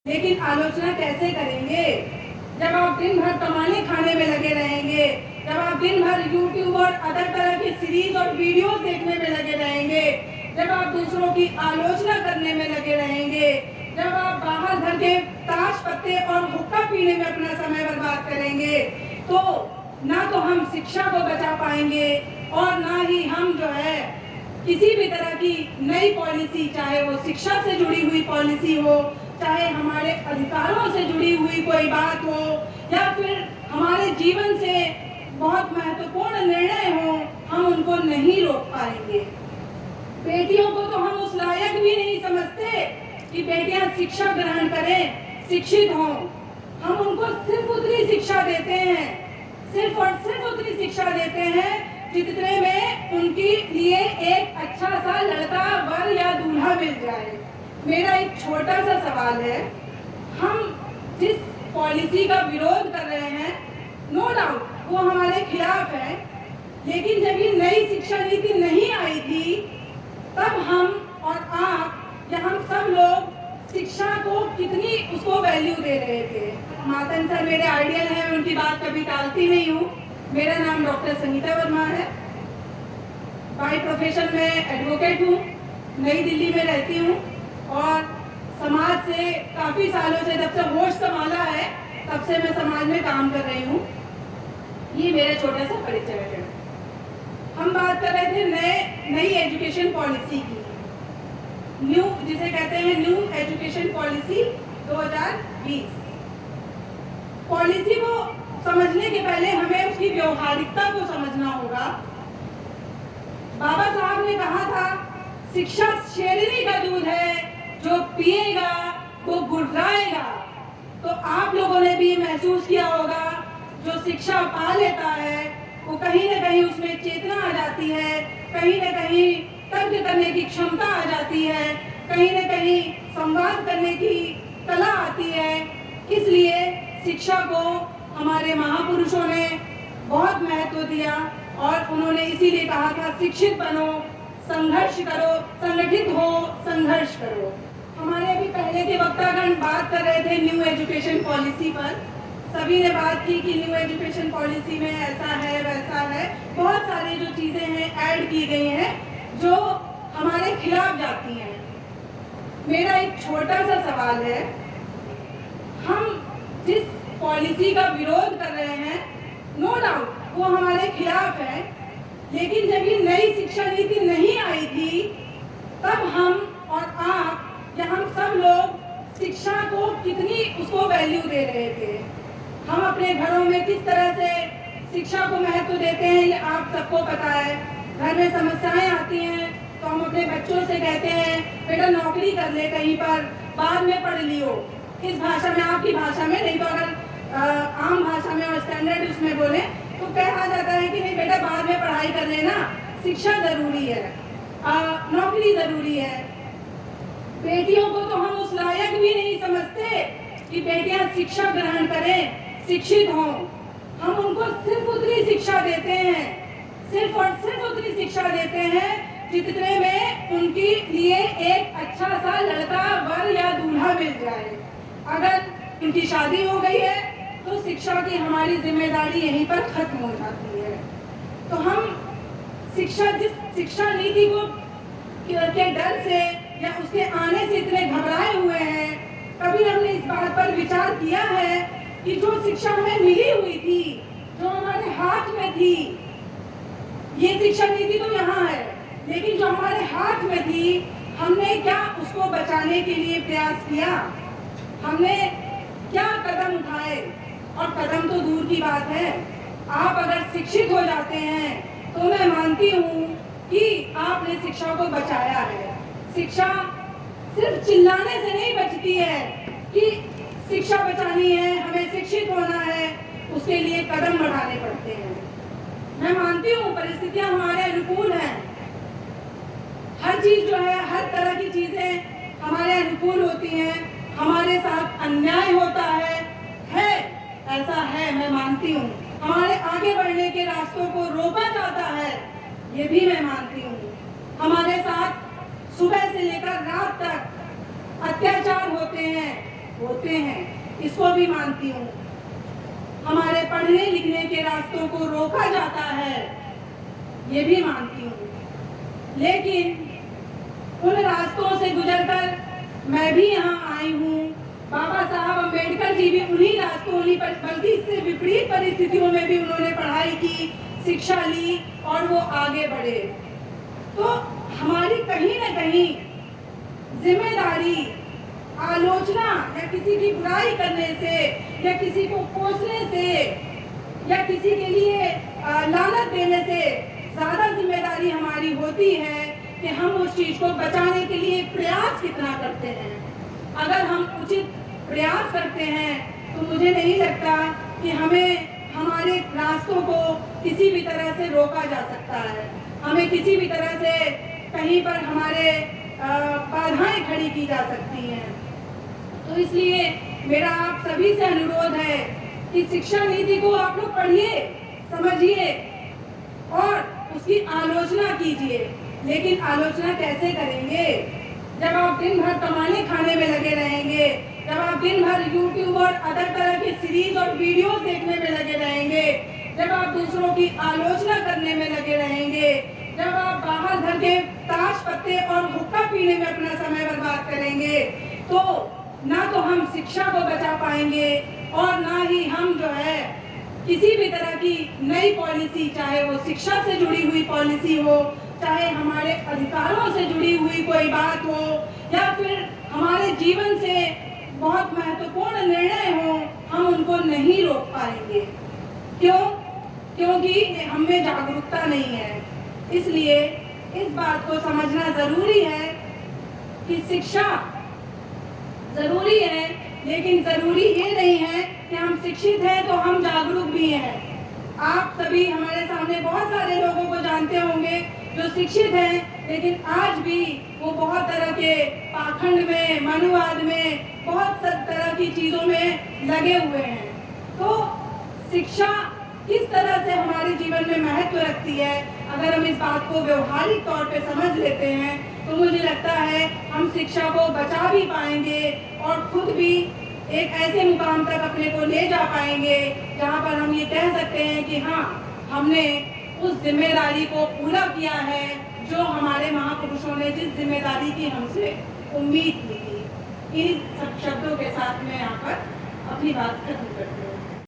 लेकिन आलोचना कैसे करेंगे जब आप दिन भर कमाने खाने में लगे रहेंगे, जब आप दिन भर यूट्यूब और अदर तरह की सीरीज और वीडियोस देखने में लगे रहेंगे, जब आप दूसरों की आलोचना करने में लगे रहेंगे, जब आप बाहर घर के ताश पत्ते और हुक्का पीने में अपना समय बर्बाद करेंगे, तो ना तो हम शिक्षा को बचा पाएंगे और ना ही हम जो है किसी भी तरह की नई पॉलिसी, चाहे वो शिक्षा से जुड़ी हुई पॉलिसी हो, चाहे हमारे अधिकारों से जुड़ी हुई कोई बात हो, या फिर हमारे जीवन से बहुत महत्वपूर्ण निर्णय हो, हम उनको नहीं रोक पाएंगे। बेटियों को तो हम उस लायक भी नहीं समझते कि बेटियां शिक्षा ग्रहण करें, शिक्षित हों। हम उनको सिर्फ उतनी शिक्षा देते हैं, सिर्फ और सिर्फ उतनी शिक्षा देते हैं जितने में उनके लिए एक अच्छा सा लड़का, वर या दूल्हा मिल जाए। मेरा एक छोटा सा सवाल है, हम जिस पॉलिसी का विरोध कर रहे हैं, नो डाउट वो हमारे खिलाफ है, लेकिन जब ये नई शिक्षा नीति नहीं आई थी तब हम और आप या हम सब लोग शिक्षा को कितनी उसको वैल्यू दे रहे थे। मातन सर मेरे आइडियल हैं, मैं उनकी बात कभी टालती नहीं हूँ। मेरा नाम डॉक्टर संगीता वर्मा है, बाय प्रोफेशन में एडवोकेट हूँ, नई दिल्ली में रहती हूँ और समाज से काफी सालों से, जब से होश संभाला है तब से मैं समाज में काम कर रही हूँ। ये मेरा छोटा सा परिचय है। हम बात कर रहे थे नई एजुकेशन पॉलिसी की, न्यू, जिसे कहते हैं न्यू एजुकेशन पॉलिसी 2020। पॉलिसी को समझने के पहले हमें उसकी व्यवहारिकता को समझना होगा। बाबा साहब ने कहा था, शिक्षा शेरनी का दूध है, जो पिएगा वो गुर्राएगा। तो आप लोगों ने भी महसूस किया होगा, जो शिक्षा पा लेता है वो कहीं न कहीं उसमें चेतना आ जाती है, कहीं न कहीं तर्क करने की क्षमता आ जाती है, कहीं न कहीं संवाद करने की कला आती है। इसलिए शिक्षा को हमारे महापुरुषों ने बहुत महत्व दिया और उन्होंने इसीलिए कहा था, शिक्षित बनो, संघर्ष करो, संगठित हो, संघर्ष करो। हमारे अभी पहले के वक्तागण बात कर रहे थे न्यू एजुकेशन पॉलिसी पर। सभी ने बात की कि न्यू एजुकेशन पॉलिसी में ऐसा है, वैसा है, बहुत सारी जो चीजें हैं ऐड की गई हैं जो हमारे खिलाफ जाती हैं। मेरा एक छोटा सा सवाल है, हम जिस पॉलिसी का विरोध कर रहे हैं, नो डाउट वो हमारे खिलाफ है, लेकिन जब ये नई शिक्षा नीति नहीं आई थी तब हम और आप या हम सब लोग शिक्षा को कितनी उसको वैल्यू दे रहे थे। हम अपने घरों में किस तरह से शिक्षा को महत्व देते हैं ये आप सबको पता है। घर में समस्याएं आती हैं तो हम अपने बच्चों से कहते हैं, बेटा नौकरी कर ले कहीं पर, बाद में पढ़ लियो, इस भाषा में, आपकी भाषा में, नहीं तो अगर आम भाषा में और स्टैंडर्ड उसमें बोले तो कहा जाता है कि नहीं बेटा बाद में पढ़ाई कर लेना, शिक्षा जरूरी है, नौकरी जरूरी है। बेटियों को तो हम उस लायक भी नहीं समझते कि बेटियां शिक्षा ग्रहण करें, शिक्षित हों। हम उनको सिर्फ उतनी शिक्षा देते हैं, सिर्फ और सिर्फ उतनी शिक्षा देते हैं जितने में उनके लिए एक अच्छा सा लड़का, वर या दूल्हा मिल जाए। अगर उनकी शादी हो गई है तो शिक्षा की हमारी जिम्मेदारी यहीं पर खत्म हो जाती है। तो हम जिस शिक्षा नीति को के डर से या उसके आने से इतने घबराए हुए हैं, कभी हमने इस बात पर विचार किया है कि जो शिक्षा हमें मिली हुई थी, जो हमारे हाथ में थी, ये शिक्षा नीति तो यहाँ है, लेकिन जो हमारे हाथ में थी, हमने क्या उसको बचाने के लिए प्रयास किया? हमने क्या कदम उठाए? और कदम तो दूर की बात है, आप अगर शिक्षित हो जाते हैं तो मैं मानती हूँ कि आपने शिक्षा को बचाया है। शिक्षा सिर्फ चिल्लाने से नहीं बचती है कि शिक्षा बचानी है, हमें शिक्षित होना है, उसके लिए कदम बढ़ाने पड़ते हैं। मैं मानती हूँ परिस्थितियां हमारे अनुकूल हैं, हर चीज जो है, हर तरह की चीजें हमारे अनुकूल होती हैं, हमारे साथ अन्याय होता है ऐसा है, मैं मानती हूँ। हमारे आगे बढ़ने के रास्तों को रोका जाता है, ये भी मैं मानती हूँ। हमारे साथ सुबह से लेकर रात तक अत्याचार होते हैं, होते हैं, इसको भी मानती हूँ। हमारे पढ़ने लिखने के रास्तों को रोका जाता है, ये भी मानती हूँ। लेकिन उन रास्तों से गुजरकर मैं भी यहाँ आई हूँ। बाबा साहब अम्बेडकर जी भी उन्हीं रास्तों, उन्हीं पर, बल्कि इससे विपरीत परिस्थितियों में भी उन्होंने पढ़ाई की, शिक्षा ली और वो आगे बढ़े। तो हमारी कहीं न कहीं जिम्मेदारी आलोचना या किसी की बुराई करने से या किसी को कोसने से या किसी के लिए लानत देने से ज्यादा जिम्मेदारी हमारी होती है कि हम उस चीज को बचाने के लिए प्रयास कितना करते हैं। अगर हम उचित प्रयास करते हैं तो मुझे नहीं लगता कि हमें हमारे रास्तों को किसी भी तरह से रोका जा सकता है, हमें किसी भी तरह से कहीं पर हमारे बाधाएं खड़ी की जा सकती हैं। तो इसलिए मेरा आप सभी से अनुरोध है कि शिक्षा नीति को आप लोग पढ़िए, समझिए और उसकी आलोचना कीजिए। लेकिन आलोचना कैसे करेंगे? जब आप दिन भर कमाने खाने में लगे रहेंगे, जब आप दिन भर यूट्यूब और अदर तरह की सीरीज और वीडियोस देखने में लगे रहेंगे, जब आप दूसरों की आलोचना करने में लगे रहेंगे, जब आप बाहर घर के ताश पत्ते और हुक्का पीने में अपना समय बर्बाद करेंगे, तो ना तो हम शिक्षा को बचा पाएंगे और ना ही हम जो है किसी भी तरह की नई पॉलिसी, चाहे वो शिक्षा से जुड़ी हुई पॉलिसी हो, चाहे हमारे अधिकारों से जुड़ी हुई कोई बात हो, या फिर हमारे जीवन से बहुत महत्वपूर्ण निर्णय हो, हम उनको नहीं रोक पाएंगे। क्यों? क्योंकि हम में जागरूकता नहीं है। इसलिए इस बात को समझना जरूरी है कि शिक्षा जरूरी है, लेकिन जरूरी ये नहीं है कि हम शिक्षित हैं तो हम जागरूक भी हैं। आप सभी हमारे सामने बहुत सारे लोगों को जानते होंगे जो शिक्षित हैं, लेकिन आज भी वो बहुत तरह के पाखंड में, मनुवाद में, बहुत तरह की चीजों में लगे हुए हैं। तो शिक्षा किस तरह से हमारे जीवन में महत्व रखती है, अगर हम इस बात को व्यवहारिक तौर पे समझ लेते हैं तो मुझे लगता है हम शिक्षा को बचा भी पाएंगे और खुद भी एक ऐसे मुकाम तक अपने को ले जा पाएंगे जहाँ पर हम ये कह सकते हैं कि हाँ, हमने उस जिम्मेदारी को पूरा किया है जो हमारे महापुरुषों ने जिस जिम्मेदारी की हमसे उम्मीद की थी। इन सब शब्दों के साथ मैं यहाँ पर अपनी बात खत्म करती हूँ।